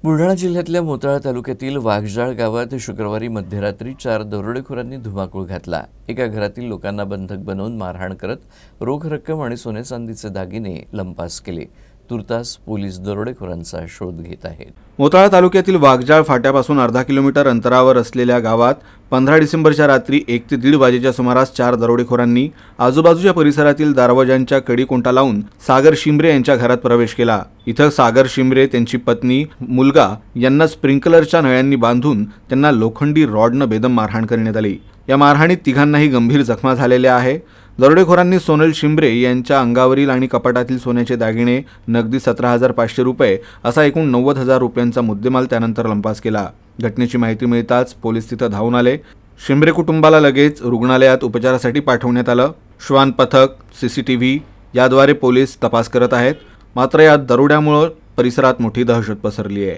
बुलढाणा जिल्ह्यातल्या मोताळा तालुक्यातील वाघजाळ गावात शुक्रवारी मध्यरात्री 4 दरोडेखोरांनी धुमाकूळ घातला। एका घरातील लोकांना बंधक बनवून मारहाण करत रोख रक्कम आणि सोने चांदीचे दागिने लंपास केले। तुर्तास पोलीस दरोडेखोरांचा शोध घेत आहेत। मोताळा तालुक्यातील वाघजाळ फाट्यापासून अर्धा किलोमीटर अंतरावर असलेल्या गावात 15 डिसेंबरच्या रात्री 1 ते 1:30 वाजेच्या सुमारास 4 दरोडेखोरांनी आजूबाजूच्या परिसरातील दरवाजांच्या कडी कोंटा लावून सागर शिंबरे यांच्या घरात प्रवेश केला। इथं सागर शिंबरे, त्यांची पत्नी, मुलगा यांना स्प्रिंकलरच्या नळ्यांनी बांधून त्यांना लोखंडी रॉडनं बेदम मारहाण करण्यात आली। या मारहाणीत तिघांनाही गंभीर जखमा झालेल्या आहे। दरोडेखोरांनी सोनल शिंबरे यांच्या अंगावरील आणि कपाटातील सोन्याचे दागिने, नगदी 17,500 रुपये असा एकूण 90,000 रुपयांचा मुद्देमाल त्यानंतर लंपास केला। घटनेची माहिती मिळताच पोलीस तिथं धावून आले। शिंबरे कुटुंबाला लगेच रुग्णालयात उपचारासाठी पाठवण्यात आलं। श्वान पथक, सीसीटीव्ही याद्वारे पोलीस तपास करत आहेत। मात्र या दरोड्यामुळे परिसरात मोठी दहशत पसरली आहे।